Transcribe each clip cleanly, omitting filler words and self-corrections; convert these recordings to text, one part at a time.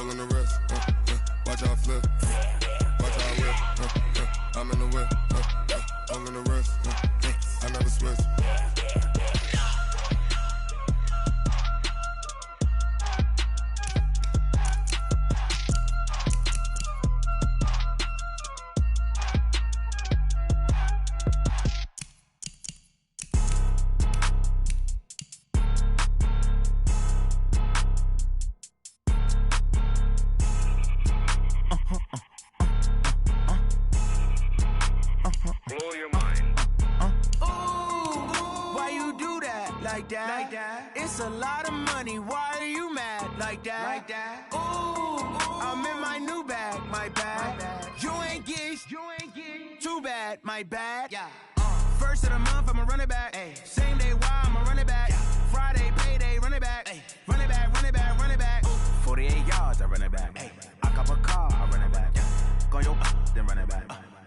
all on the wrist. Watch how I flip. Watch how I whip. I'm in the whip. All on the wrist. I never switch. It's a lot of money, why are you mad like that? Ooh, I'm in my new bag, my bad. You ain't get too bad, my bad. First of the month, I'ma run it back. Same day, why I'ma run it back. Friday, payday, run it back. Run it back, run it back, run it back. 48 yards, I run it back. I cop a car, I run it back. Go yo, then run it back.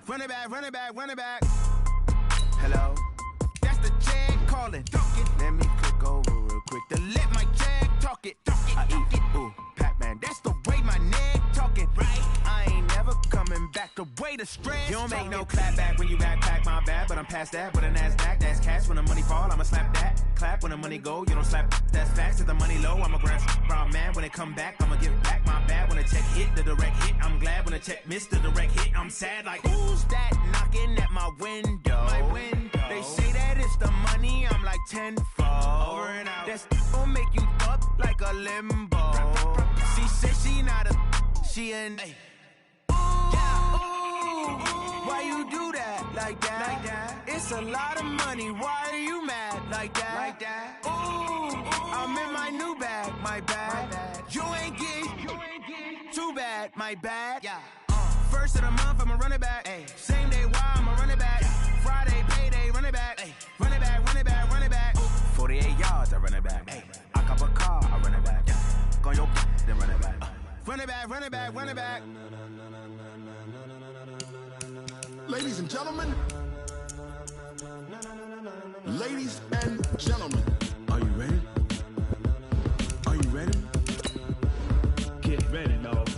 Run it back, run it back, run it back. Hello? That's the check calling. Let me click over real quick to let my check talk it. I eat it, ooh, Pac-Man. That's the way my neck talking, right? I ain't never coming back. The way the stress. You don't make no clap back when you backpack, my bad. But I'm past that with a NASDAQ. That's cash when the money fall. I'ma slap that. Clap when the money go. You don't slap. That's facts. If the money low, I'ma grab brown man. When it come back, I'ma give back my bad. When the check hit, the direct hit. I'm glad when the check missed the direct hit. I'm sad like who's that knocking at my window? My window. They say that it's the money. I'm like tenfold. Over and out. That's gon' make you up like a limbo. She said she not a. She an. Why you do that like that? It's a lot of money. Why are you mad like that? Ooh, I'm in my new bag, my bad. You ain't get too bad, my bad. First of the month, I'ma run it back. Same day, why I'ma run it back. Friday, payday, run it back. Run it back, run it back, run it back. 48 yards, I run it back. I cop a car, I run it back. Go yo, then run it back. Run it back, run it back, run it back. Ladies and gentlemen, ladies and gentlemen, are you ready? Are you ready? Get ready, dog.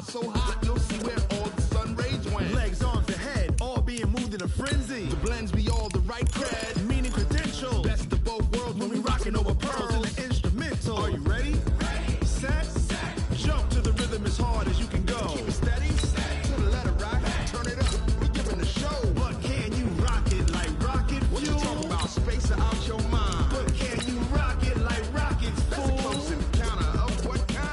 So hot, you'll see where all the sun rays went. Legs, arms, the head, all being moved in a frenzy. The blends be all the right cred, meaning credentials. Best of both worlds when we rockin' over pearls in the instrumental. Are you ready? Ready, set, jump to the rhythm as hard as you can go. Keep it steady, to the letter right. Turn it up, we giving the show. But can you rock it like rocket fuel? What you talking about? Space out your mind. But can you rock it like rockets, fool? That's a close encounter of what kind?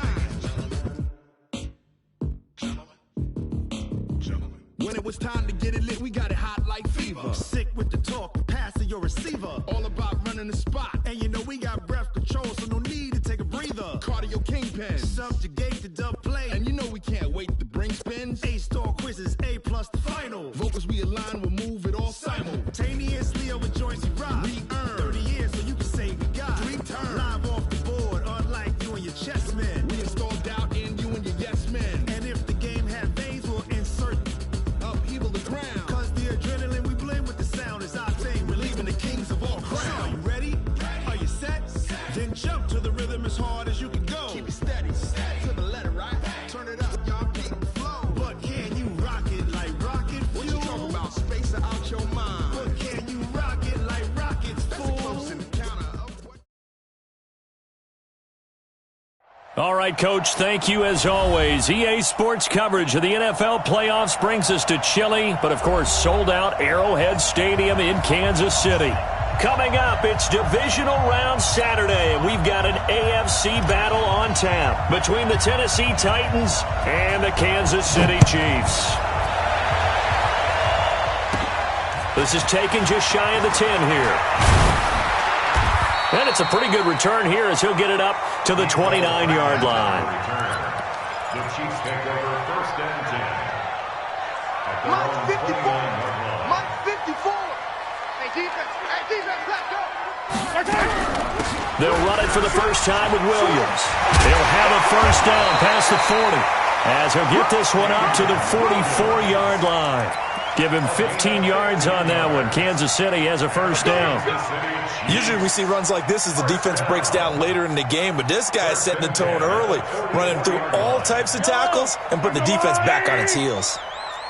When it was time to get it lit, we got it hot like fever. Sick with the talk, passing your receiver. All about running the spot. And you know we got breath control, so no need to take a breather. Cardio kingpin. Subjugate the dub play. And you know we can't wait to bring spins. A-star quizzes, A+ the final. Vocals we align, we'll move it all simultaneously over joints we rock. We earn 30 years so you can say we got 3 turns. Live off the board, unlike you and your chess men. We install doubt in you and your yes men. And if the game had veins, we'll insert upheaval the ground. Cause the adrenaline we blend with the sound is our thing. Relieving the kings of all crowns. So are you ready? Are you set? Then jump to the rhythm as hard as you can go. Keep it steady, to the letter right. Turn it up, y'all keep the flow. But can you rock it like rocket fuel? What you talking about? Space out your mind. But can you rock it like rockets, fool? That's a close encounter of what... All right, Coach, thank you as always. EA Sports coverage of the NFL playoffs brings us to chilly, but of course sold out Arrowhead Stadium in Kansas City. Coming up, it's Divisional Round Saturday, and we've got an AFC battle on tap between the Tennessee Titans and the Kansas City Chiefs. This is taken just shy of the 10 here. And it's a pretty good return here as he'll get it up to the 29-yard line. The Chiefs take over 1st and 10. At Mike 54. Mike 54. Hey, defense, let's go. They'll run it for the first time with Williams. They'll have a first down past the 40 as he'll get this one up to the 44-yard line. Give him 15 yards on that one. Kansas City has a first down. Usually we see runs like this as the defense breaks down later in the game, but this guy is setting the tone early, running through all types of tackles and putting the defense back on its heels.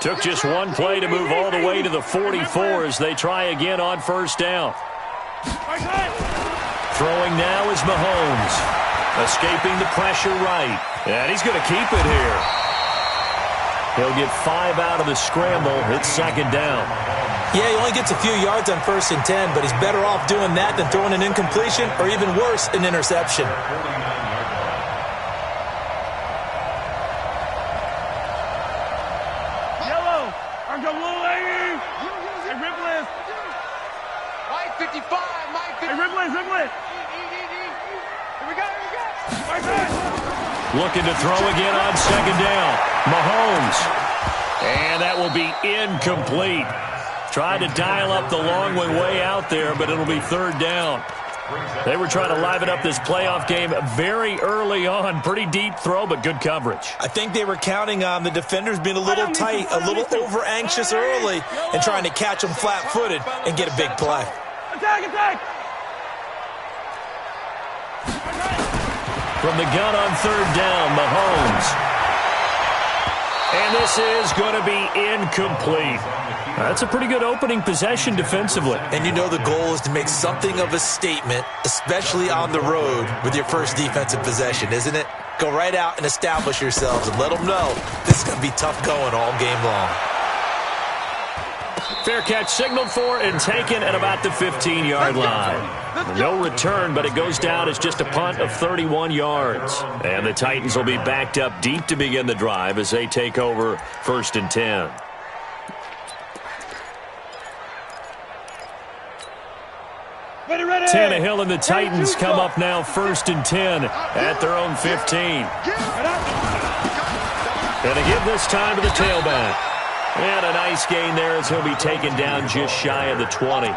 Took just one play to move all the way to the 44 as they try again on first down. Throwing now is Mahomes. Escaping the pressure right. And he's going to keep it here. He'll get 5 out of the scramble. It's second down. Yeah, he only gets a few yards on 1st and 10, but he's better off doing that than throwing an incompletion or even worse, an interception. Yellow. I'm going blue, lady. Hey, Ripley. Mike 55. Mike 55. Hey, Ripley. Here we go. Looking to throw again on second down. Mahomes. And that will be incomplete. Tried to dial up the long one way out there, but it'll be third down. They were trying to liven up this playoff game very early on. Pretty deep throw, but good coverage. I think they were counting on the defenders being a little tight, a little over-anxious early, and trying to catch them flat-footed and get a big play. Attack! From the gun on third down, Mahomes. And this is going to be incomplete. That's a pretty good opening possession defensively. And you know the goal is to make something of a statement, especially on the road with your first defensive possession, isn't it? Go right out and establish yourselves and let them know this is going to be tough going all game long. Fair catch signaled for and taken at about the 15-yard line. No return, but it goes down as just a punt of 31 yards. And the Titans will be backed up deep to begin the drive as they take over 1st and 10. Tannehill and the Titans come up now 1st and 10 at their own 15. Going to give this time to the tailback. And a nice gain there as he'll be taken down just shy of the 20.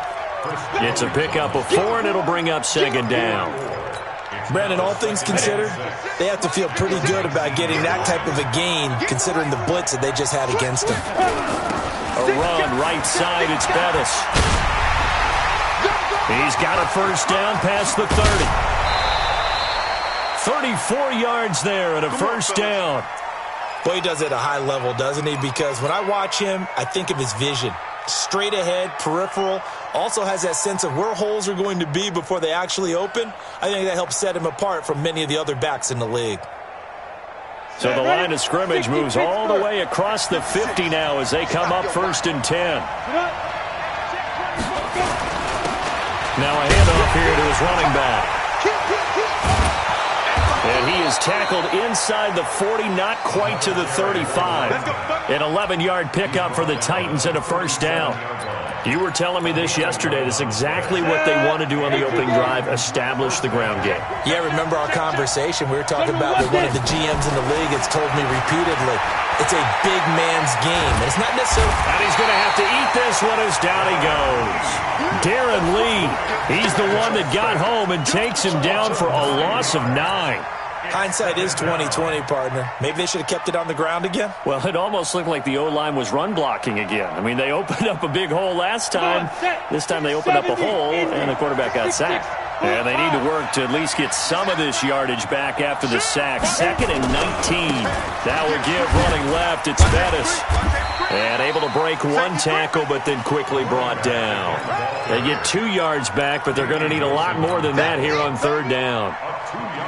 It's a pickup of 4, and it'll bring up second down. Brandon, all things considered, they have to feel pretty good about getting that type of a gain considering the blitz that they just had against them. A run right side, it's Bettis. He's got a first down past the 30. 34 yards there and a first down. Boy, he does it at a high level, doesn't he? Because when I watch him, I think of his vision. Straight ahead, peripheral, also has that sense of where holes are going to be before they actually open. I think that helps set him apart from many of the other backs in the league. So the line of scrimmage moves all the way across the 50 now as they come up 1st and 10. Now a handoff here to his running back. And he is tackled inside the 40, not quite to the 35. An 11-yard pickup for the Titans and a first down. You were telling me this yesterday. This is exactly what they want to do on the opening drive, establish the ground game. Yeah, remember our conversation. We were talking about with one of the GMs in the league has told me repeatedly, it's a big man's game. And it's not necessarily... And he's going to have to eat this one as down he goes. Darren Lee, he's the one that got home and takes him down for a loss of 9. Hindsight is 20/20, partner. Maybe they should have kept it on the ground again. Well, it almost looked like the O-line was run blocking again. I mean, they opened up a big hole last time. This time they opened up a hole, and the quarterback got sacked. And they need to work to at least get some of this yardage back after the sack. 2nd and 19. That would give running left. It's Bettis. And able to break one tackle, but then quickly brought down. They get 2 yards back, but they're going to need a lot more than that here on third down.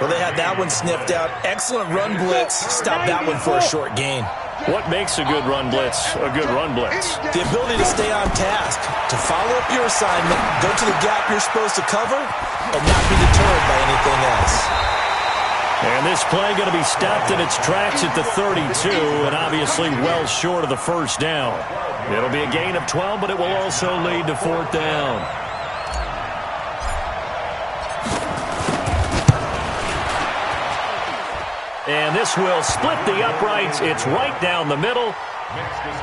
Well, they had that one sniffed out. Excellent run blitz. Stop that one for a short gain. What makes a good run blitz a good run blitz? The ability to stay on task, to follow up your assignment, go to the gap you're supposed to cover, and not be deterred by anything else. And this play going to be stopped in its tracks at the 32, and obviously well short of the first down. It'll be a gain of 12, but it will also lead to 4th down. And this will split the uprights. It's right down the middle.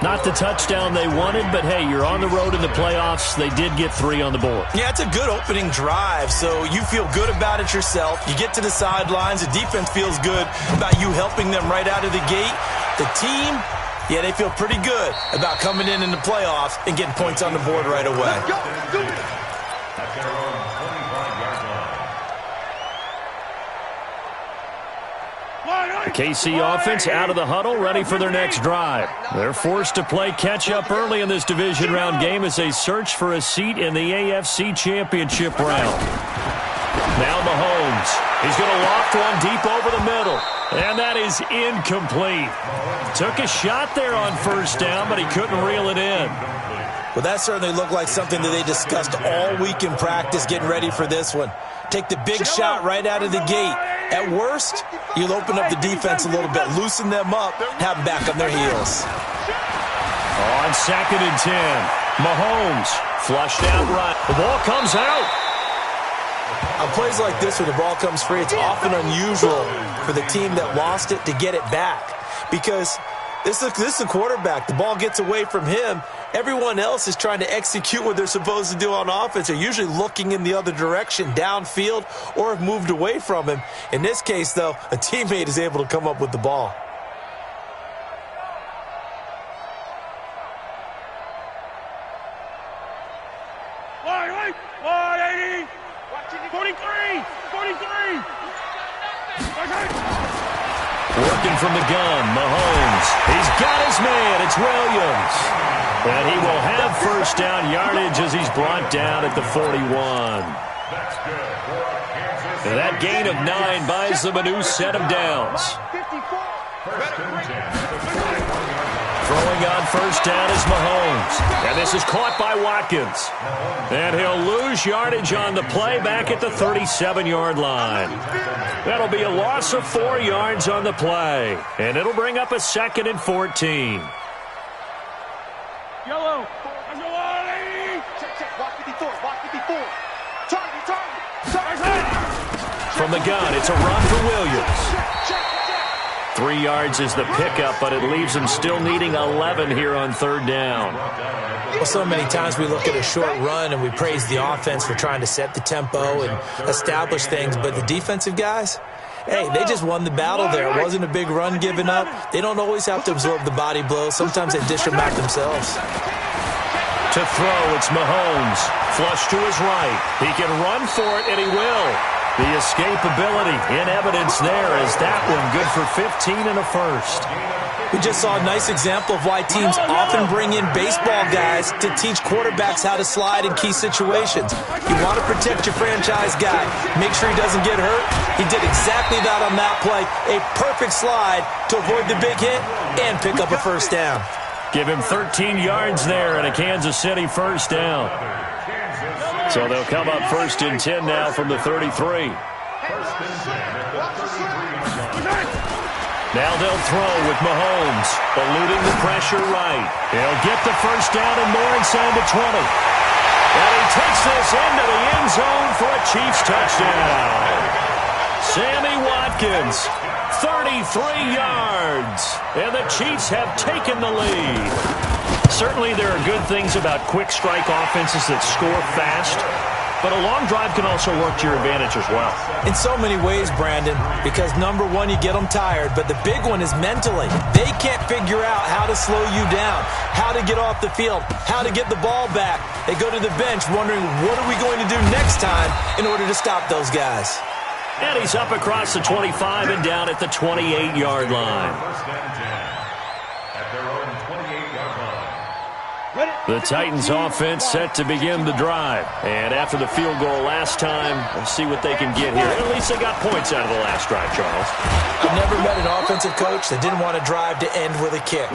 Not the touchdown they wanted, but hey, you're on the road in the playoffs. They did get 3 on the board. Yeah, it's a good opening drive, so you feel good about it yourself. You get to the sidelines. The defense feels good about you helping them right out of the gate. The team, yeah, they feel pretty good about coming in the playoffs and getting points on the board right away. Let's go. Let's do it. The KC offense out of the huddle, ready for their next drive. They're forced to play catch-up early in this division round game as they search for a seat in the AFC Championship round. Now Mahomes. He's going to loft one deep over the middle. And that is incomplete. Took a shot there on first down, but he couldn't reel it in. Well, that certainly looked like something that they discussed all week in practice getting ready for this one. Take the big shot right out of the gate. At worst, you'll open up the defense a little bit, loosen them up, have them back on their heels. On 2nd and 10, Mahomes flushed out right. The ball comes out. On plays like this where the ball comes free, it's often unusual for the team that lost it to get it back because this is a quarterback. The ball gets away from him. Everyone else is trying to execute what they're supposed to do on offense. They're usually looking in the other direction, downfield, or have moved away from him. In this case, though, a teammate is able to come up with the ball. Wide, 180. 43. 43. Working from the gun, Mahomes. He's got his man. It's Williams. And he will have first down yardage as he's brought down at the 41. And that gain of 9 buys them a new set of downs. Throwing on first down is Mahomes. And this is caught by Watkins. And he'll lose yardage on the play back at the 37-yard line. That'll be a loss of 4 yards on the play. And it'll bring up a 2nd and 14. Yellow. Let's go, 180. Check. Watch 54. Target. From the gun, it's a run for Williams. 3 yards is the pickup, but it leaves them still needing 11 here on 3rd down. Well, so many times we look at a short run and we praise the offense for trying to set the tempo and establish things, but the defensive guys, hey, they just won the battle there. It wasn't a big run given up. They don't always have to absorb the body blows. Sometimes they dish them out themselves. To throw, it's Mahomes. Flush to his right. He can run for it, and he will. The escapability in evidence there as that one good for 15 and a first. We just saw a nice example of why teams often bring in baseball guys to teach quarterbacks how to slide in key situations. You want to protect your franchise guy. Make sure he doesn't get hurt. He did exactly that on that play. A perfect slide to avoid the big hit and pick up a first down. Give him 13 yards there and a Kansas City first down. So they'll come up 1st and 10 now from the 33. Now they'll throw with Mahomes, eluding the pressure right. He'll get the first down and more inside the 20. And he takes this into the end zone for a Chiefs touchdown. Sammy Watkins, 33 yards. And the Chiefs have taken the lead. Certainly there are good things about quick strike offenses that score fast, but a long drive can also work to your advantage as well. In so many ways, Brandon, because number one, you get them tired, but the big one is mentally. They can't figure out how to slow you down, how to get off the field, how to get the ball back. They go to the bench wondering, what are we going to do next time in order to stop those guys? And he's up across the 25 and down at the 28-yard line. The Titans offense set to begin the drive. And after the field goal last time, we'll see what they can get here. At least they got points out of the last drive, Charles. I've never met an offensive coach that didn't want a drive to end with a kick.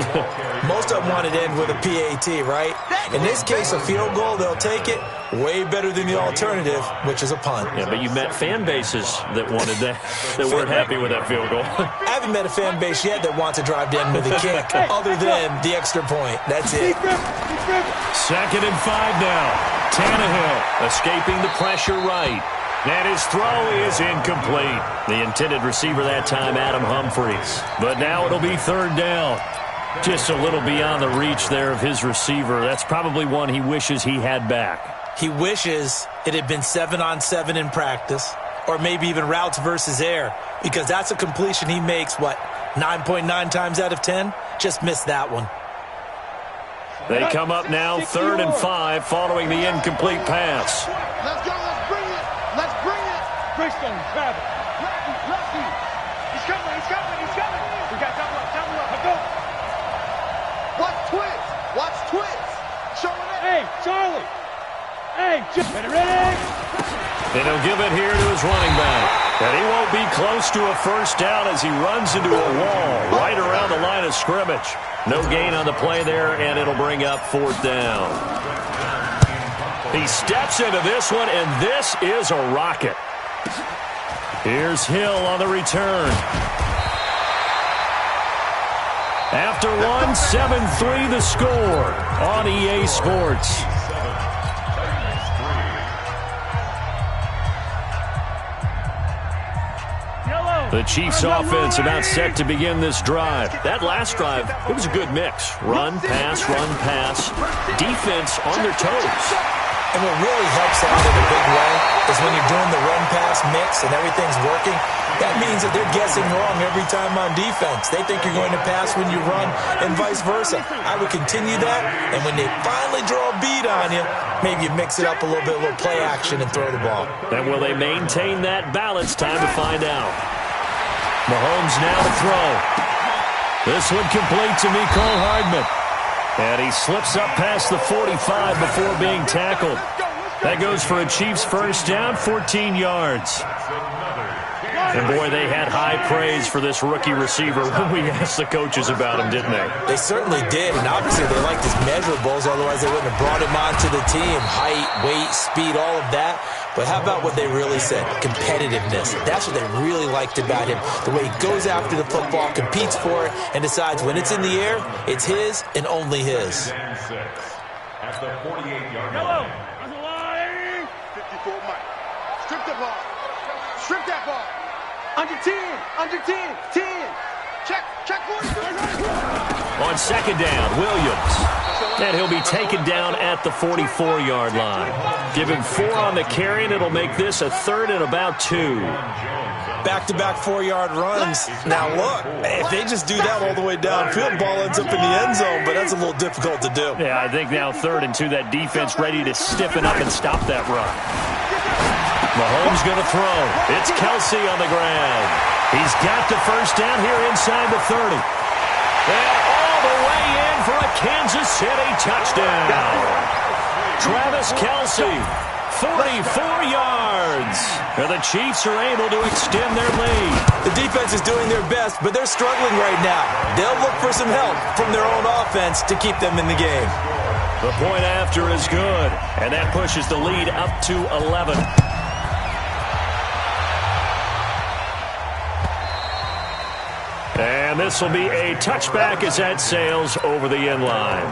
Most of them wanted to end with a PAT, right? In this case, a field goal, they'll take it. Way better than the alternative, which is a punt. Yeah, but you met fan bases that wanted that, that weren't happy with that field goal. I haven't met a fan base yet that wants a drive to end with a kick, other than the extra point. That's it. 2nd and 5 now. Tannehill escaping the pressure right. And his throw is incomplete. The intended receiver that time, Adam Humphries. But now it'll be 3rd down. Just a little beyond the reach there of his receiver. That's probably one he wishes he had back. He wishes it had been 7-on-7 in practice, or maybe even routes versus air, because that's a completion he makes, 9.9 times out of 10? Just missed that one. They come up now 3rd and 5 following the incomplete pass. Let's go, let's bring it. Let's bring it. Bridgestone, Travis. Lefty. He's coming. We got double up. Let's go. Watch twins. Showing it. Hey, Charlie. Hey, ready? And he'll give it here to his running back. And he won't be close to a first down as he runs into a wall right around the line of scrimmage. No gain on the play there, and it'll bring up 4th down. He steps into this one, and this is a rocket. Here's Hill on the return. After one, 7-3 the score on EA Sports. The Chiefs offense about set to begin this drive. That last drive, it was a good mix. Run, pass, defense on their toes. And what really helps out in a big way is when you're doing the run-pass mix and everything's working, that means that they're guessing wrong every time on defense. They think you're going to pass when you run and vice versa. I would continue that, and when they finally draw a beat on you, maybe you mix it up a little play action and throw the ball. And will they maintain that balance? Time to find out. Mahomes now to throw. This one complete to Mecole Hardman. And he slips up past the 45 before being tackled. That goes for a Chiefs first down, 14 yards. And, boy, they had high praise for this rookie receiver when we asked the coaches about him, didn't they? They certainly did, and obviously they liked his measurables, otherwise they wouldn't have brought him onto the team. Height, weight, speed, all of that. But how about what they really said? Competitiveness. That's what they really liked about him. The way he goes after the football, competes for it, and decides when it's in the air, it's his and only his. At the 48-yard line. 54 Mike. Strip the ball. Strip that ball. Under 10. 10. Check 43. On second down, Williams. And he'll be taken down at the 44-yard line. Give him 4 on the carry, and it'll make this a 3rd and about 2. Back-to-back 4-yard runs. Now, look, if they just do that all the way downfield, ball ends up in the end zone, but that's a little difficult to do. Yeah, I think now 3rd and 2, that defense ready to stiffen up and stop that run. Mahomes going to throw. It's Kelsey on the ground. He's got the first down here inside the 30. And all the way in for a Kansas City touchdown. Travis Kelsey, 44 yards. And the Chiefs are able to extend their lead. The defense is doing their best, but they're struggling right now. They'll look for some help from their own offense to keep them in the game. The point after is good, and that pushes the lead up to 11. And this will be a touchback as that sails over the end line.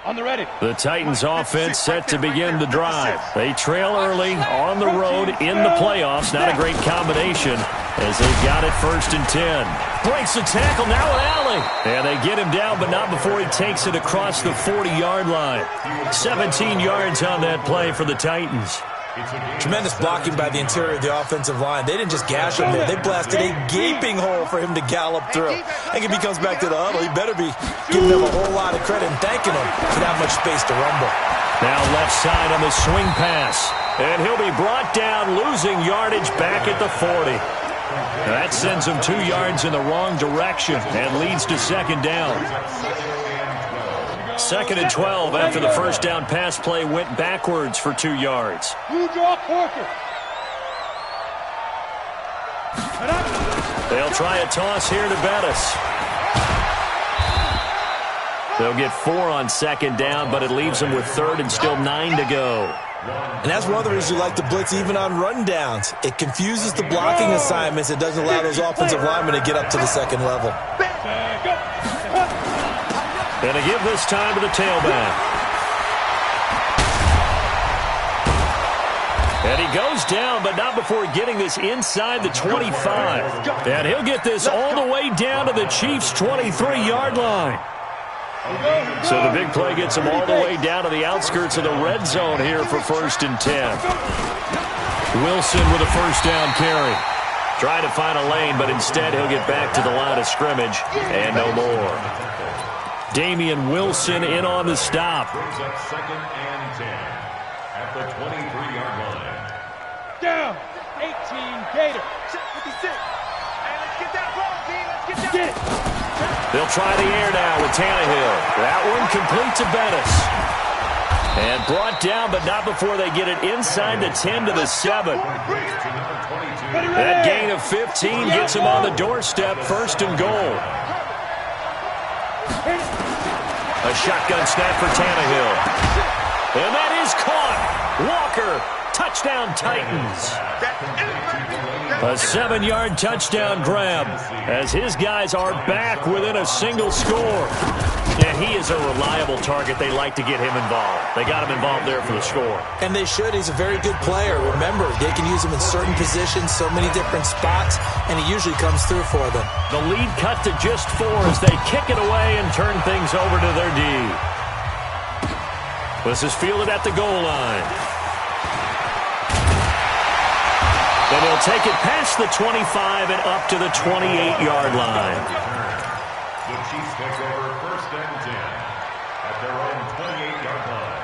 On the ready. The Titans offense set to begin the drive. They trail early on the road in the playoffs. Not a great combination as they've got it 1st and 10. Breaks the tackle, now an alley. And they get him down, but not before he takes it across the 40-yard line. 17 yards on that play for the Titans. Tremendous blocking by the interior of the offensive line. They didn't just gash him there. They blasted a gaping hole for him to gallop through. I think if he comes back to the huddle, he better be giving them a whole lot of credit and thanking him for that much space to rumble. Now left side on the swing pass. And he'll be brought down, losing yardage back at the 40. That sends him 2 yards in the wrong direction and leads to second down. 2nd and 12 after the first down pass play went backwards for 2 yards. You draw Corker. They'll try a toss here to Bettis. They'll get 4 on second down, but it leaves them with 3rd and still 9 to go. And that's one of the reasons you like to blitz even on rundowns. It confuses the blocking assignments. It doesn't allow those offensive linemen to get up to the second level. And to give this time to the tailback. And he goes down, but not before getting this inside the 25. And he'll get this all the way down to the Chiefs' 23-yard line. So the big play gets him all the way down to the outskirts of the red zone here for 1st and 10. Wilson with a first down carry. Trying to find a lane, but instead he'll get back to the line of scrimmage and no more. Damian Wilson in on the stop. Brings up 2nd and 10 at the 23-yard line. Down. 18 Gator. 56. Hey, let's get that ball, team. Let's get that. Get it. They'll try the air now with Tannehill. That one complete to Bettis. And brought down, but not before they get it inside the 10 to the 7. That gain of 15 gets him on the doorstep, 1st and goal. A shotgun snap for Tannehill. And that is caught. Walker, touchdown Titans. A 7-yard touchdown grab as his guys are back within a single score. And he is a reliable target. They like to get him involved. They got him involved there for the score. And they should. He's a very good player. Remember, they can use him in certain positions, so many different spots, and he usually comes through for them. The lead cut to just 4 as they kick it away and turn things over to their D. This is fielded at the goal line. And he'll take it past the 25 and up to the 28-yard line. The Chiefs take over 1st and 10 at their own 28-yard line.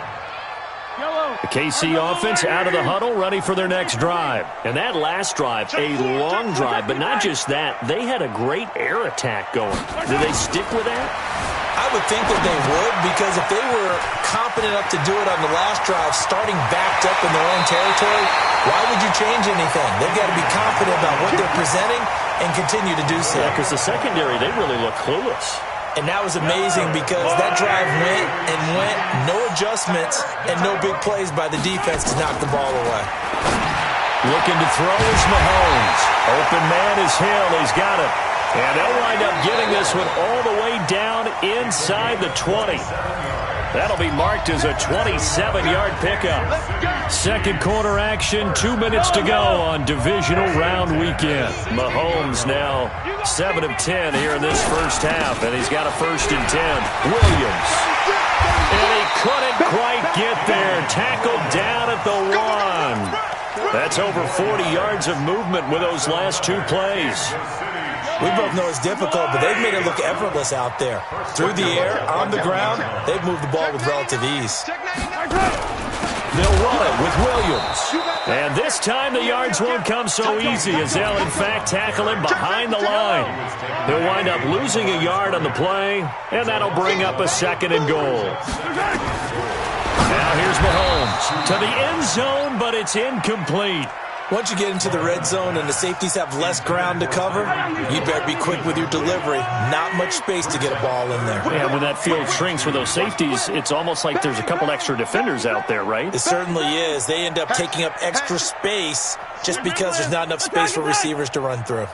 The KC offense out of the huddle, ready for their next drive. And that last drive, a long drive, but not just that. They had a great air attack going. Do they stick with that? I would think that they would, because if they were confident enough to do it on the last drive, starting backed up in their own territory, why would you change anything? They've got to be confident about what they're presenting and continue to do so. Yeah, because the secondary, they really look clueless. And that was amazing because that drive went and went, no adjustments, and no big plays by the defense to knock the ball away. Looking to throw is Mahomes. Open man is Hill. He's got it. And they'll wind up getting this one all the way down inside the 20. That'll be marked as a 27-yard pickup. Second quarter action, 2 minutes to go on divisional round weekend. Mahomes now 7 of 10 here in this first half, and he's got a 1st and 10. Williams. And he couldn't quite get there. Tackled down at the 1. That's over 40 yards of movement with those last 2 plays. We both know it's difficult, but they've made it look effortless out there. Through the air, on the ground, they've moved the ball with relative ease. They'll run it with Williams. And this time the yards won't come so easy as they'll, in fact, tackle him behind the line. He'll wind up losing a yard on the play, and that'll bring up a 2nd and goal. Now here's Mahomes to the end zone, but it's incomplete. Once you get into the red zone and the safeties have less ground to cover, you better be quick with your delivery. Not much space to get a ball in there. Yeah, when that field shrinks with those safeties, it's almost like there's a couple extra defenders out there, right? It certainly is. They end up taking up extra space just because there's not enough space for receivers to run through.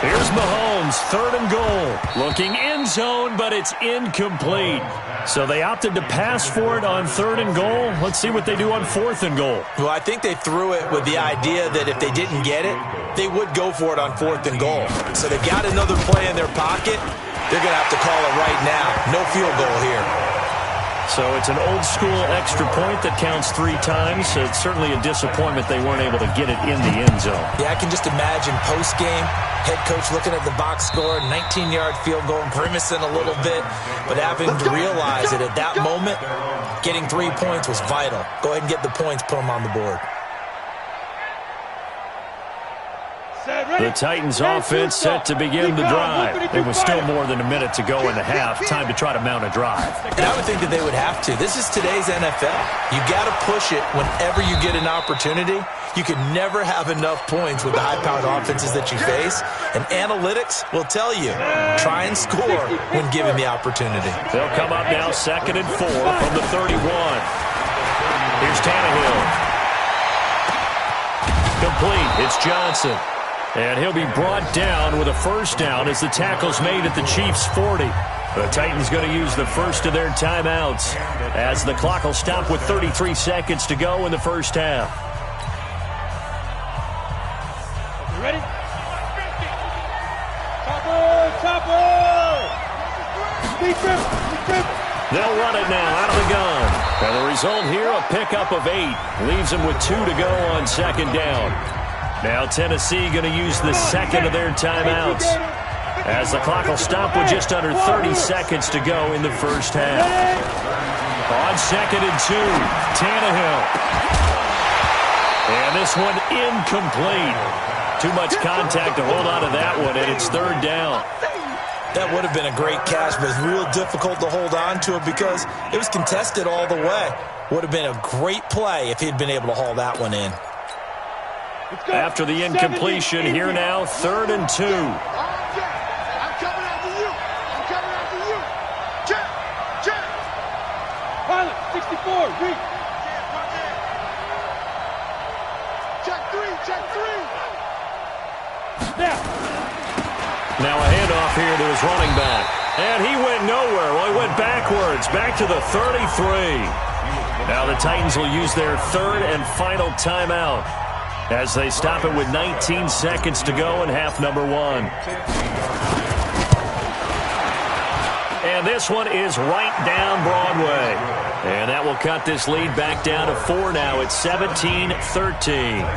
Here's Mahomes, 3rd and goal. Looking end zone, but it's incomplete. So they opted to pass for it on 3rd and goal. Let's see what they do on 4th and goal. Well, I think they threw it with the idea that if they didn't get it, they would go for it on 4th and goal. So they got another play in their pocket. They're going to have to call it right now. No field goal here. So it's an old-school extra point that counts 3 times. So it's certainly a disappointment they weren't able to get it in the end zone. Yeah, I can just imagine post-game, head coach looking at the box score, 19-yard field goal, grimacing a little bit, but having to realize that at that moment, getting 3 points was vital. Go ahead and get the points, put them on the board. The Titans offense set to begin the drive. It was still more than a minute to go in the half. Time to try to mount a drive. And I would think that they would have to. This is today's NFL. You got to push it whenever you get an opportunity. You can never have enough points with the high-powered offenses that you face. And analytics will tell you, try and score when given the opportunity. They'll come up now 2nd and 4 from the 31. Here's Tannehill. Complete. It's Johnson. And he'll be brought down with a first down as the tackle's made at the Chiefs' 40. The Titans going to use the first of their timeouts as the clock will stop with 33 seconds to go in the first half. You ready? Chopper! They'll run it now out of the gun. And the result here, a pickup of 8. Leaves them with 2 to go on second down. Now Tennessee going to use the second of their timeouts as the clock will stop with just under 30 seconds to go in the first half. On second and 2, Tannehill. And this one incomplete. Too much contact to hold on to that one, and it's third down. That would have been a great catch, but it's real difficult to hold on to it because it was contested all the way. Would have been a great play if he'd been able to haul that one in. After the incompletion, here now, third and 2. I'm coming after you. I'm coming after you. Check. Pilot, 64, read. Check 3. Now a handoff here to his running back. And he went nowhere. Well, he went backwards, back to the 33. Now the Titans will use their third and final timeout as they stop it with 19 seconds to go in half number 1. And this one is right down Broadway. And that will cut this lead back down to 4 now. It's 17-13.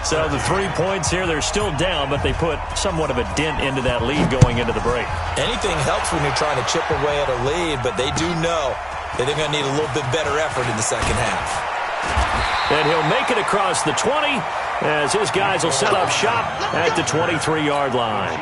So the 3 points here, they're still down, but they put somewhat of a dent into that lead going into the break. Anything helps when you're trying to chip away at a lead, but they do know that they're going to need a little bit better effort in the second half. And he'll make it across the 20 as his guys will set up shop at the 23-yard line.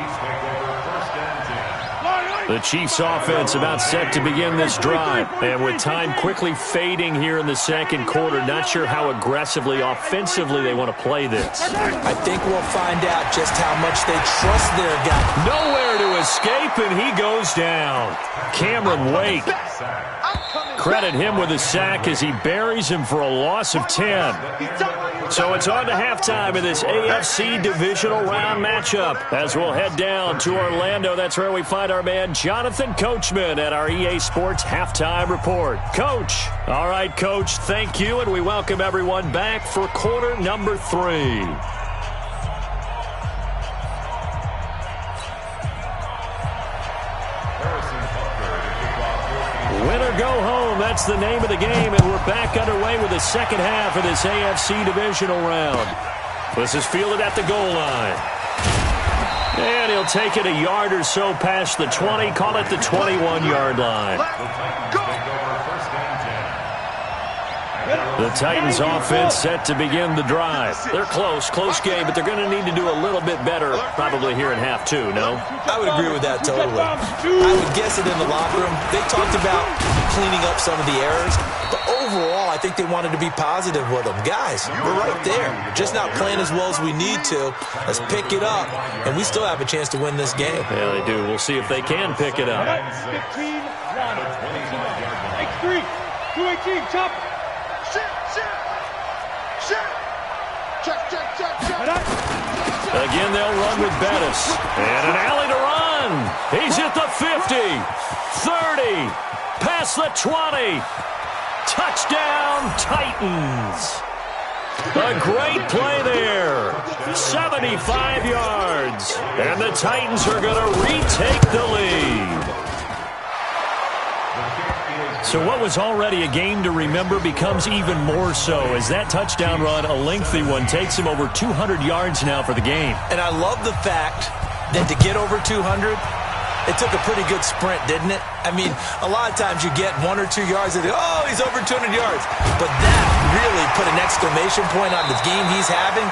The Chiefs offense about set to begin this drive. And with time quickly fading here in the second quarter, not sure how aggressively, offensively they want to play this. I think we'll find out just how much they trust their guy. Nowhere to escape, and he goes down. Cameron Wake. Credit him with a sack as he buries him for a loss of 10. So it's on to halftime in this AFC divisional round matchup as we'll head down to Orlando. That's where we find our man Jonathan Coachman at our EA Sports Halftime Report. Coach. All right, Coach, thank you, and we welcome everyone back for quarter number 3. Win or go home, that's the name of the game, and we're back underway with the second half of this AFC divisional round. This is fielded at the goal line. And he'll take it a yard or so past the 20, call it the 21-yard line. The Titans offense set to begin the drive. They're close game, but they're going to need to do a little bit better probably here in half 2, no? I would agree with that totally. I would guess it in the locker room. They talked about cleaning up some of the errors, but overall I think they wanted to be positive with them. Guys, we're right there. Just not playing as well as we need to. Let's pick it up, and we still have a chance to win this game. Yeah, they do. We'll see if they can pick it up. 15, 1, X3, 218, chop. Again, they'll run with Bettis. And an alley to run. He's at the 50, 30, past the 20. Touchdown, Titans. A great play there. 75 yards. And the Titans are going to retake the lead. So what was already a game to remember becomes even more so as that touchdown run, a lengthy one, takes him over 200 yards now for the game. And I love the fact that to get over 200, it took a pretty good sprint, didn't it? I mean, a lot of times you get 1 or 2 yards and oh, he's over 200 yards. But that really put an exclamation point on the game he's having.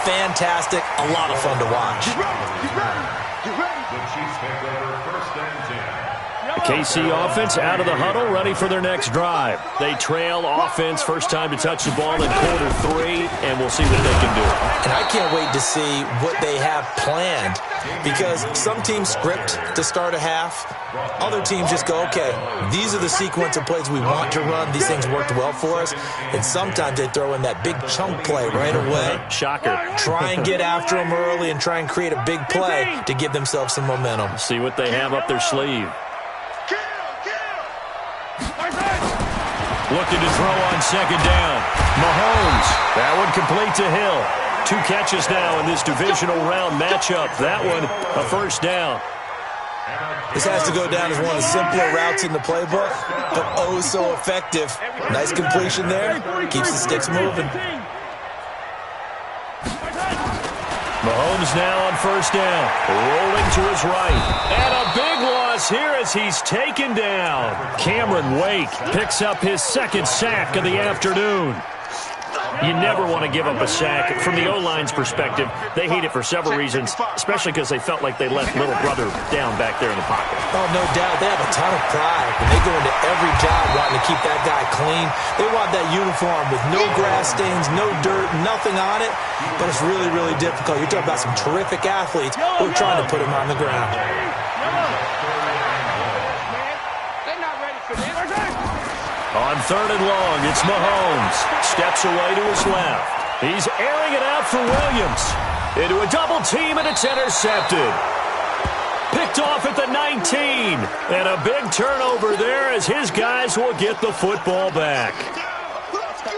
Fantastic. A lot of fun to watch. The Chiefs take over first and 10. KC offense out of the huddle, ready for their next drive. They trail offense, first time to touch the ball in quarter 3, and we'll see what they can do. And I can't wait to see what they have planned, because some teams script to start a half. Other teams just go, okay, these are the sequence of plays we want to run. These things worked well for us. And sometimes they throw in that big chunk play right away. Shocker. Try and get after them early and try and create a big play to give themselves some momentum. See what they have up their sleeve. Looking to throw on second down. Mahomes. That one complete to Hill. 2 catches now in this divisional round matchup. That one a first down. This has to go down as one of the simpler routes in the playbook, but oh so effective. Nice completion there. Keeps the sticks moving. Mahomes now on first down. Rolling to his right. And a big loss here as he's taken down. Cameron Wake picks up his second sack of the afternoon. You never want to give up a sack. From the O-line's perspective, they hate it for several reasons, especially because they felt like they left little brother down back there in the pocket. Oh, no doubt. They have a ton of pride. When they go into every job wanting to keep that guy clean, they want that uniform with no grass stains, no dirt, nothing on it. But it's really, really difficult. You're talking about some terrific athletes who are trying to put him on the ground. On third and long, it's Mahomes. Steps away to his left. He's airing it out for Williams. Into a double team, and it's intercepted. Picked off at the 19. And a big turnover there as his guys will get the football back.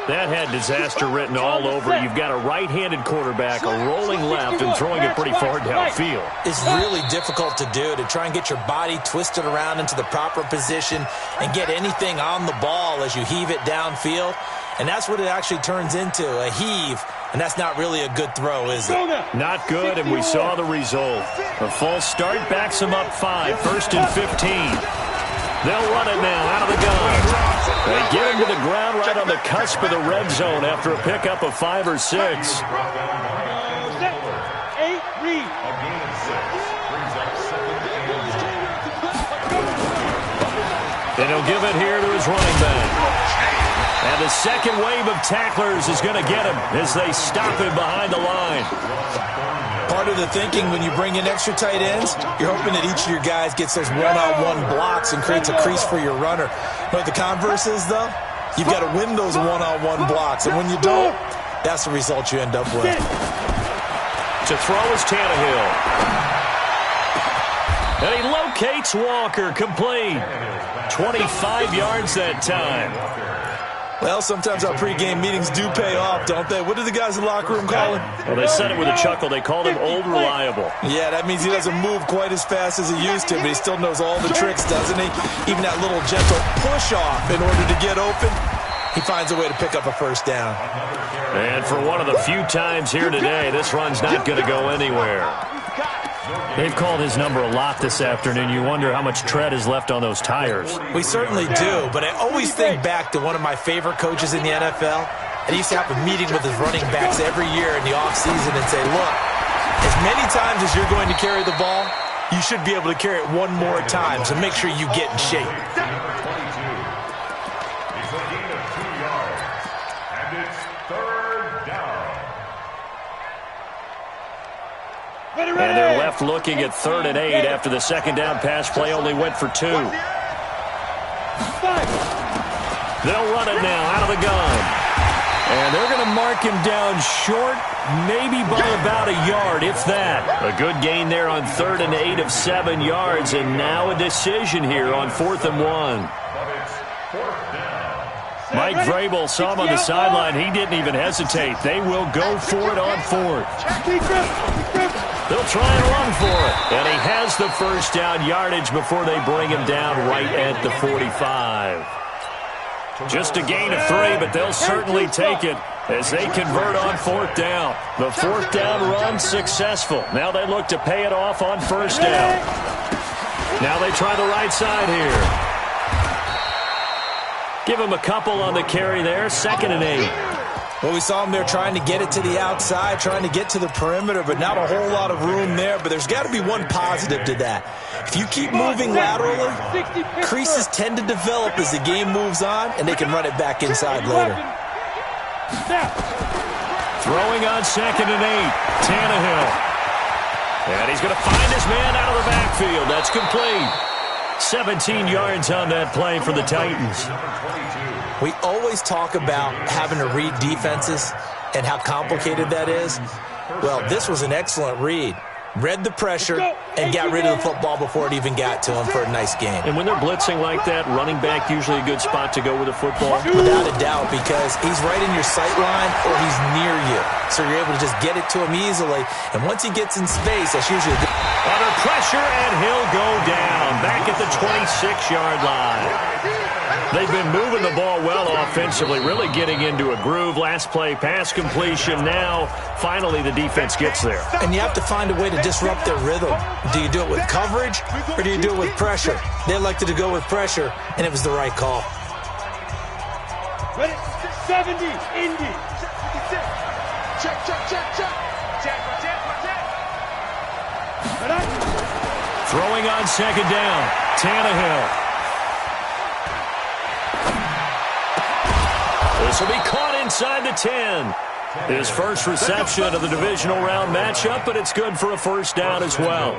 That had disaster written all over it. You've got a right-handed quarterback, a rolling left, and throwing it pretty far downfield. It's really difficult to do, to try and get your body twisted around into the proper position and get anything on the ball as you heave it downfield. And that's what it actually turns into, a heave. And that's not really a good throw, is it? Not good, and we saw the result. A false start backs him up 5, first and 15. They'll run it now out of the gun. They get him to the ground right on the cusp of the red zone after a pickup of 5 or 6. 8, read. And he'll give it here to his running back. And the second wave of tacklers is going to get him as they stop him behind the line. Part of the thinking when you bring in extra tight ends, you're hoping that each of your guys gets those one-on-one blocks and creates a crease for your runner. But the converse is, though, you've got to win those one-on-one blocks. And when you don't, that's the result you end up with. To throw is Tannehill. And he locates Walker, complete. 25 yards that time. Well, sometimes our pregame meetings do pay off, don't they? What do the guys in the locker room call him? Well, they said it with a chuckle. They called him Old Reliable. Yeah, that means he doesn't move quite as fast as he used to, but he still knows all the tricks, doesn't he? Even that little gentle push-off in order to get open, he finds a way to pick up a first down. And for one of the few times here today, this run's not going to go anywhere. They've called his number a lot this afternoon. You wonder how much tread is left on those tires. We certainly do, but I always think back to one of my favorite coaches in the NFL. And he used to have a meeting with his running backs every year in the offseason and say, look, as many times as you're going to carry the ball, you should be able to carry it one more time, so make sure you get in shape. It's a gain of 2 yards, and it's third down. And they're left looking at 3rd and 8 after the second down pass play only went for 2. They'll run it now out of the gun. And they're going to mark him down short, maybe by about a yard, if that. A good gain there on 3rd and 8 of 7 yards, and now a decision here on 4th and 1. Mike Vrabel saw him on the sideline. He didn't even hesitate. They will go for it on 4th. They'll try and run for it. And he has the first down yardage before they bring him down right at the 45. Just a gain of 3, but they'll certainly take it as they convert on 4th down. The 4th down run successful. Now they look to pay it off on 1st down. Now they try the right side here. Give him a couple on the carry there. 2nd and 8. Well, we saw him there trying to get it to the outside, trying to get to the perimeter, but not a whole lot of room there. But there's got to be one positive to that. If you keep moving laterally, creases tend to develop as the game moves on, and they can run it back inside later. Throwing on 2nd and 8, Tannehill. And he's going to find his man out of the backfield. That's complete. 17 yards on that play for the Titans. We always talk about having to read defenses and how complicated that is. Well, this was an excellent read. Read the pressure and got rid of the football before it even got to him for a nice game. And when they're blitzing like that, running back usually a good spot to go with the football? Without a doubt, because he's right in your sight line or he's near you. So you're able to just get it to him easily. And once he gets in space, that's usually a good... Under pressure, and he'll go down. Back at the 26-yard line. They've been moving the ball well offensively, really getting into a groove. Last play, pass completion. Now, finally, the defense gets there. And you have to find a way to disrupt their rhythm. Do you do it with coverage, or do you do it with pressure? They elected to go with pressure, and it was the right call. Ready? 70, Indy. Check, check, check, check. Check, check, check. Throwing on 2nd down, Tannehill. This will be caught inside the 10. His first reception of the divisional round matchup, but it's good for a first down as well.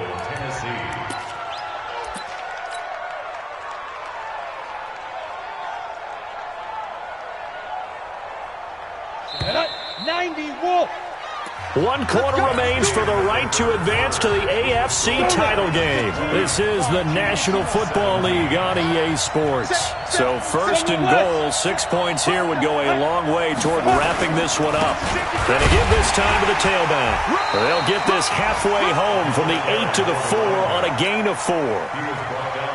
90 Wolf. 1 quarter remains for the right to advance to the AFC title game. This is the National Football League on EA Sports. So 1st and goal, 6 points here would go a long way toward wrapping this one up. Then to give this time to the tailback. They'll get this halfway home from the 8 to the 4 on a gain of 4.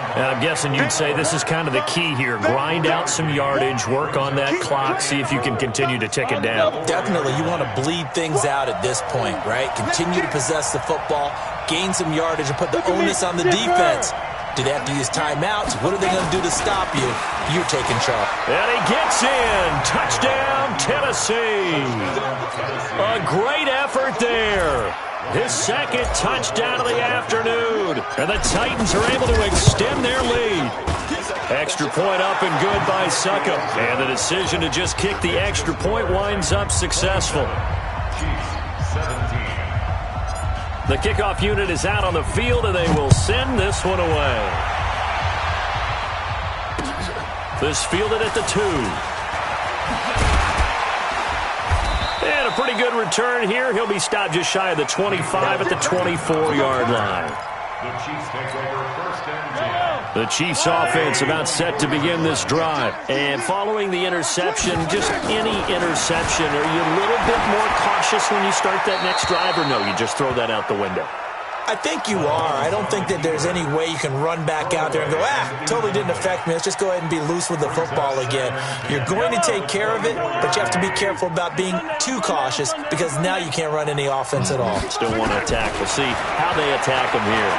And I'm guessing you'd say this is kind of the key here. Grind out some yardage, work on that clock, see if you can continue to tick it down. Definitely. You want to bleed things out at this point, right? Continue to possess the football, gain some yardage, and put the onus on the defense. Do they have to use timeouts? What are they going to do to stop you? You're taking charge. And he gets in. Touchdown, Tennessee. A great effort there. His 2nd touchdown of the afternoon. And the Titans are able to extend their lead. Extra point up and good by Succop. And the decision to just kick the extra point winds up successful. The kickoff unit is out on the field, and they will send this one away. This fielded at the 2. And a pretty good return here. He'll be stopped just shy of the 25 at the 24-yard line. The Chiefs take over 1st and 10. The Chiefs offense about set to begin this drive. And following the interception, just any interception, are you a little bit more cautious when you start that next drive, or no, you just throw that out the window? I think you are. I don't think that there's any way you can run back out there and go, totally didn't affect me. Let's just go ahead and be loose with the football again. You're going to take care of it, but you have to be careful about being too cautious because now you can't run any offense at all. Still want to attack. We'll see how they attack him here.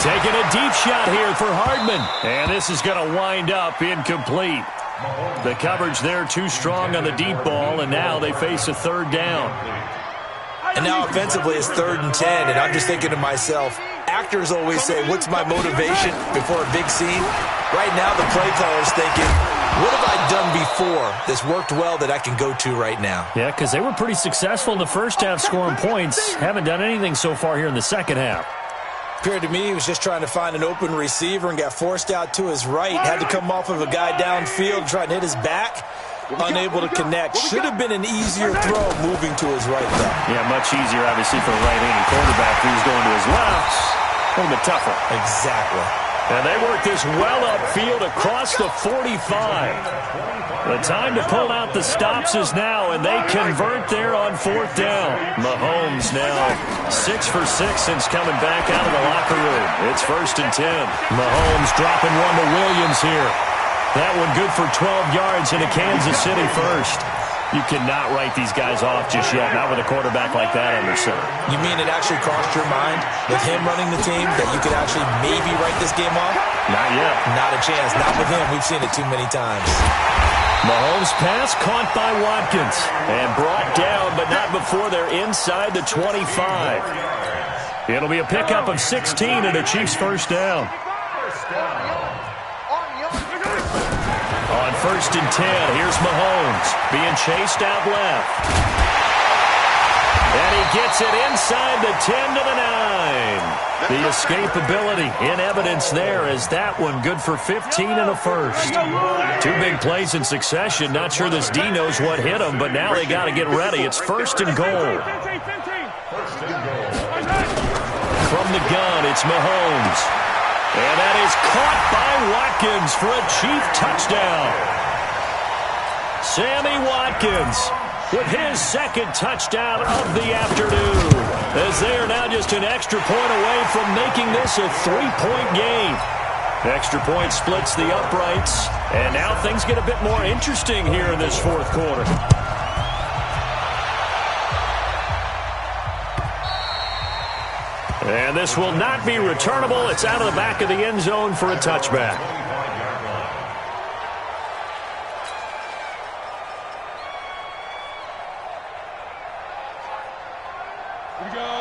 Taking a deep shot here for Hardman. And this is going to wind up incomplete. The coverage there too strong on the deep ball, and now they face a 3rd down. And now offensively it's 3rd and 10, and I'm just thinking to myself, actors always say, what's my motivation before a big scene? Right now the play caller's thinking, what have I done before that's worked well that I can go to right now? Yeah, because they were pretty successful in the first half scoring points. Haven't done anything so far here in the second half. Appeared to me he was just trying to find an open receiver and got forced out to his right. Had to come off of a guy downfield, trying to hit his back. Unable to connect. Should have been an easier throw moving to his right, though. Yeah, much easier, obviously, for a right-handed quarterback who's going to his left. A little bit tougher. Exactly. And they work this well upfield across the 45. The time to pull out the stops is now, and they convert there on 4th down. Mahomes now 6 for 6 since coming back out of the locker room. It's 1st and 10. Mahomes dropping one to Williams here. That one good for 12 yards into Kansas City first. You cannot write these guys off just yet, not with a quarterback like that under center. You mean it actually crossed your mind with him running the team that you could actually maybe write this game off? Not yet. Not a chance. Not with him. We've seen it too many times. Mahomes' pass caught by Watkins and brought down, but not before they're inside the 25. It'll be a pickup of 16 and a Chiefs first down. On 1st and 10, here's Mahomes being chased out left. And he gets it inside the 10 to the 9. The escapability in evidence there as that one good for 15 and a first. 2 big plays in succession. Not sure this D knows what hit him, but now they got to get ready. It's 1st and goal. From the gun, it's Mahomes. And that is caught by Watkins for a Chief touchdown. Sammy Watkins with his 2nd touchdown of the afternoon, as they are now just an extra point away from making this a 3-point game. Extra point splits the uprights, and now things get a bit more interesting here in this 4th quarter. And this will not be returnable. It's out of the back of the end zone for a touchback.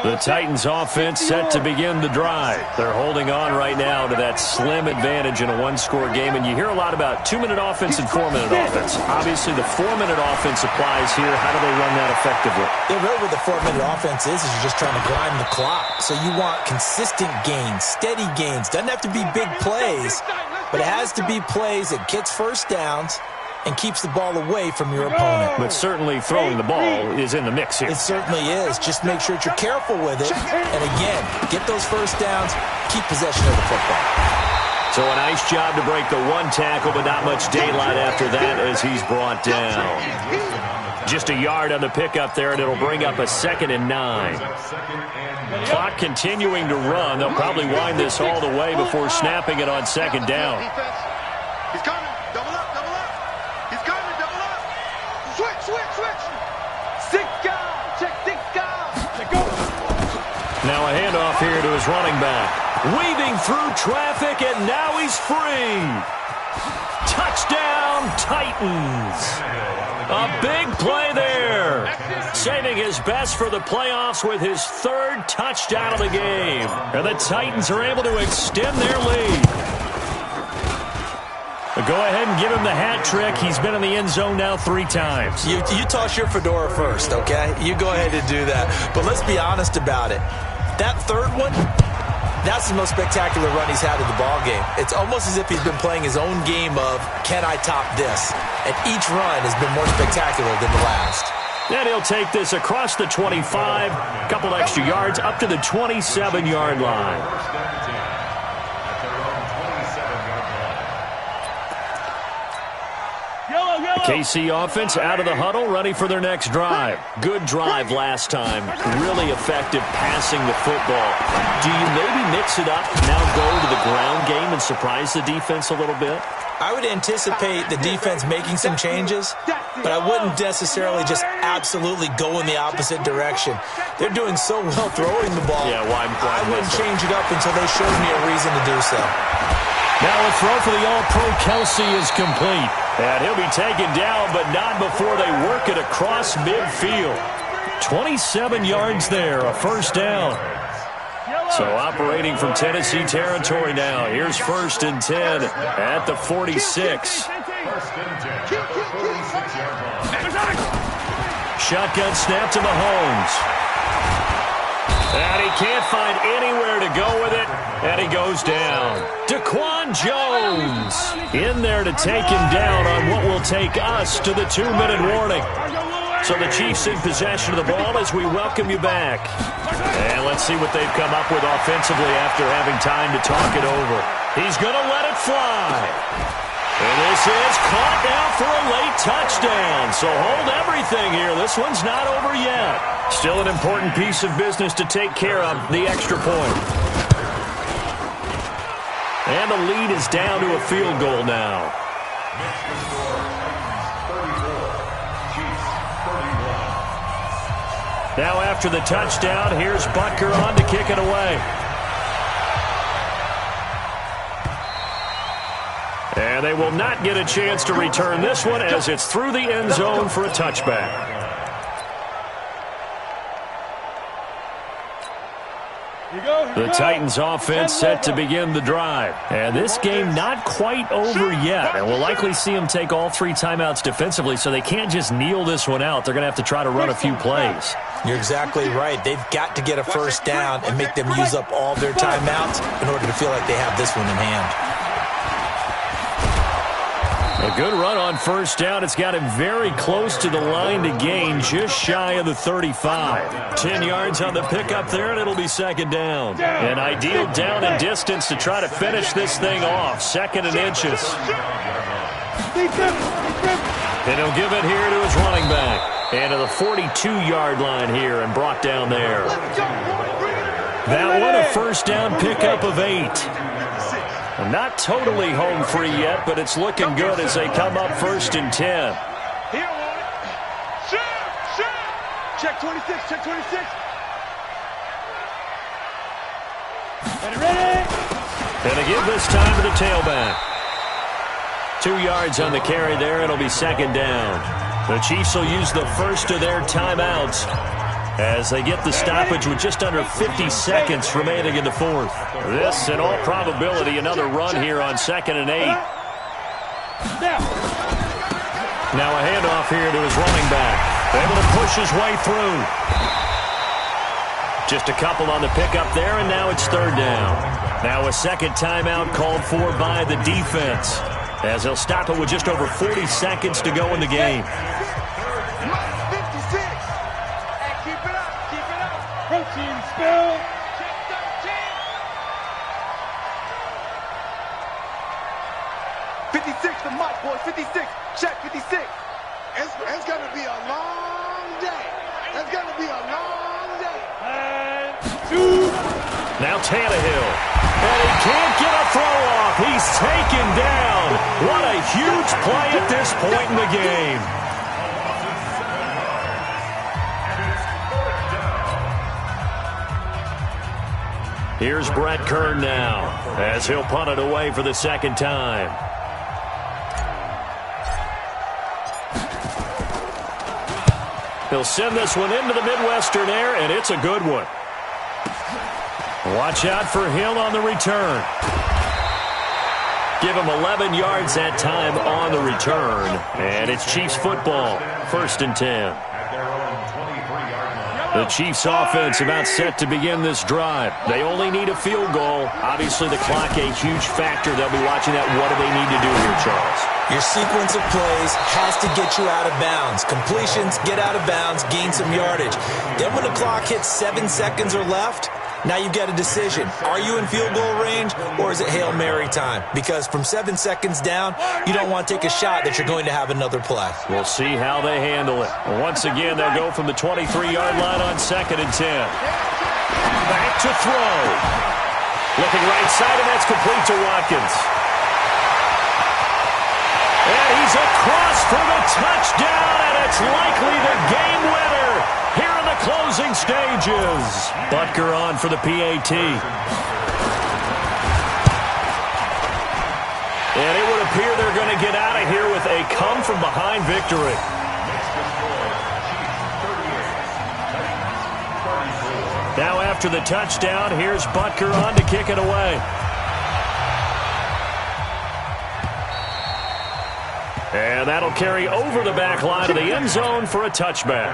The Titans offense set to begin the drive. They're holding on right now to that slim advantage in a 1-score game. And you hear a lot about 2-minute offense and 4-minute offense. Obviously, the 4-minute offense applies here. How do they run that effectively? Yeah, really what the 4-minute offense is you're just trying to grind the clock. So you want consistent gains, steady gains. Doesn't have to be big plays, but it has to be plays that gets first downs and keeps the ball away from your opponent. But certainly throwing the ball is in the mix here. It certainly is. Just make sure that you're careful with it. And again, get those first downs, keep possession of the football. So a nice job to break the 1 tackle, but not much daylight after that as he's brought down. Just a yard on the pickup there, and it'll bring up a 2nd and 9. Clock continuing to run. They'll probably wind this all the way before snapping it on 2nd down. He's coming. Double up. He's coming. Double up. Switch. Now a handoff here to his running back. Weaving through traffic, and now he's free. Touchdown, Titans. A big play there. Saving his best for the playoffs with his 3rd touchdown of the game. And the Titans are able to extend their lead. Go ahead and give him the hat trick. He's been in the end zone now 3 times. You toss your fedora first, okay? You go ahead and do that. But let's be honest about it. That 3rd one, that's the most spectacular run he's had in the ballgame. It's almost as if he's been playing his own game of, can I top this? And each run has been more spectacular than the last. And he'll take this across the 25, a couple extra yards, up to the 27-yard line. KC offense out of the huddle, ready for their next drive. Good drive last time. Really effective passing the football. Do you maybe mix it up, now go to the ground game and surprise the defense a little bit? I would anticipate the defense making some changes, but I wouldn't necessarily just absolutely go in the opposite direction. They're doing so well throwing the ball. Yeah, why I wouldn't change it up until they showed me a reason to do so. Now a throw for the All-Pro Kelsey is complete. And he'll be taken down, but not before they work it across midfield. 27 yards there, a first down. So operating from Tennessee territory now. Here's 1st and 10 at the 46. Shotgun snap to Mahomes. And he can't find anywhere to go with it, and he goes down. Daquan Jones in there to take him down on what will take us to the 2-minute warning. So the Chiefs in possession of the ball as we welcome you back. And let's see what they've come up with offensively after having time to talk it over. He's going to let it fly. And this is caught now for a late touchdown. So hold everything here. This one's not over yet. Still an important piece of business to take care of, the extra point. And the lead is down to a field goal now. Now after the touchdown, here's Butker on to kick it away. And they will not get a chance to return this one as it's through the end zone for a touchback. The Titans offense set to begin the drive. And this game not quite over yet. And we'll likely see them take all 3 timeouts defensively, so they can't just kneel this one out. They're going to have to try to run a few plays. You're exactly right. They've got to get a first down and make them use up all their timeouts in order to feel like they have this one in hand. A good run on first down. It's got him very close to the line to gain, just shy of the 35. 10 yards on the pickup there, and it'll be second down. An ideal down and distance to try to finish this thing off. 2nd and inches. And he'll give it here to his running back. And to the 42-yard line here and brought down there. That one a first down pickup of 8. Not totally home free yet, but it's looking good as they come up 1st and 10. Check 26, check 26. Ready. And they give this time to the tailback. 2 yards on the carry there. It'll be second down. The Chiefs will use the first of their timeouts as they get the stoppage with just under 50 seconds remaining in the 4th. This, in all probability, another run here on 2nd and 8. Now a handoff here to his running back. Able to push his way through. Just a couple on the pickup there, and now it's 3rd down. Now a second timeout called for by the defense, as they'll stop it with just over 40 seconds to go in the game. Protein spill. 56, the mic, boys. 56. Check 56. It's going to be a long day. It's going to be a long day. And 2. Now Tannehill. And he can't get a throw off. He's taken down. What a huge play at this point in the game. Here's Brett Kern now as he'll punt it away for the second time. He'll send this one into the Midwestern air, and it's a good one. Watch out for Hill on the return. Give him 11 yards that time on the return. And it's Chiefs football, 1st and 10. The Chiefs offense about set to begin this drive. They only need a field goal. Obviously, the clock a huge factor. They'll be watching that. What do they need to do here, Charles? Your sequence of plays has to get you out of bounds. Completions, get out of bounds, gain some yardage. Then when the clock hits 7 seconds or left, now you've got a decision. Are you in field goal range, or is it Hail Mary time? Because from 7 seconds down, you don't want to take a shot that you're going to have another play. We'll see how they handle it. Once again, they'll go from the 23-yard line on 2nd and 10. Back to throw. Looking right side, and that's complete to Watkins. And he's across for the touchdown, and it's likely the game winner here in the closing stages. Butker on for the PAT. And it would appear they're going to get out of here with a come-from-behind victory. Now after the touchdown, here's Butker on to kick it away. And that'll carry over the back line of the end zone for a touchback.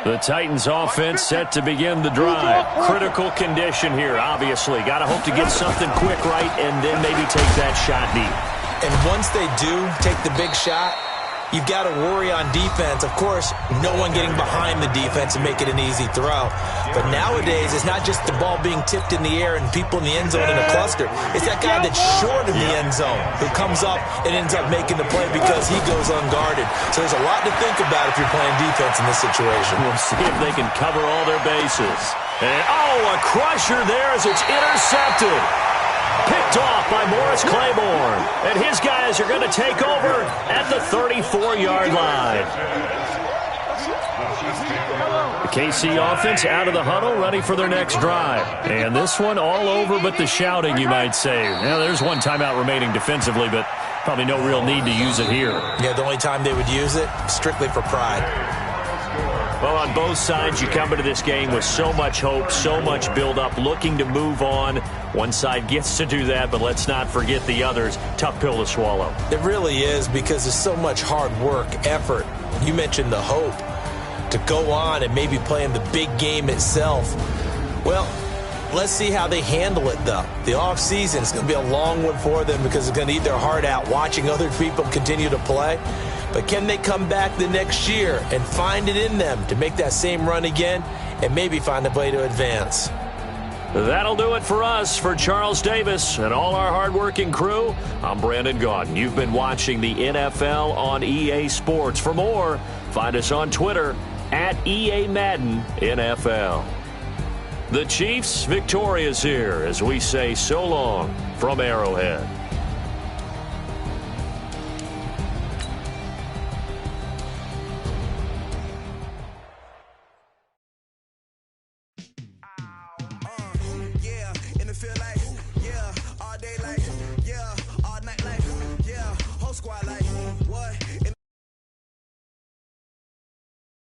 The Titans offense set to begin the drive. Critical condition here, obviously. Got to hope to get something quick right and then maybe take that shot deep. And once they do take the big shot, you've got to worry on defense. Of course, no one getting behind the defense and make it an easy throw. But nowadays, it's not just the ball being tipped in the air and people in the end zone in a cluster. It's that guy that's short of the end zone who comes up and ends up making the play because he goes unguarded. So there's a lot to think about if you're playing defense in this situation. We'll see if they can cover all their bases. And, a crusher there as it's intercepted. Picked off by Morris Claiborne. And his guys are going to take over at the 34-yard line. The KC offense out of the huddle, ready for their next drive. And this one all over but the shouting, you might say. Now, there's one timeout remaining defensively, but probably no real need to use it here. Yeah, the only time they would use it, strictly for pride. Well, on both sides, you come into this game with so much hope, so much build-up, looking to move on. One side gets to do that, but let's not forget the others. Tough pill to swallow. It really is, because there's so much hard work, effort. You mentioned the hope to go on and maybe play in the big game itself. Well, let's see how they handle it, though. The offseason is going to be a long one for them because it's going to eat their heart out watching other people continue to play. But can they come back the next year and find it in them to make that same run again and maybe find a way to advance? That'll do it for us. For Charles Davis and all our hardworking crew, I'm Brandon Gaudin. You've been watching the NFL on EA Sports. For more, find us on Twitter at EA Madden NFL. The Chiefs victorious here as we say so long from Arrowhead. All day like, yeah, all night like, yeah, whole squad like,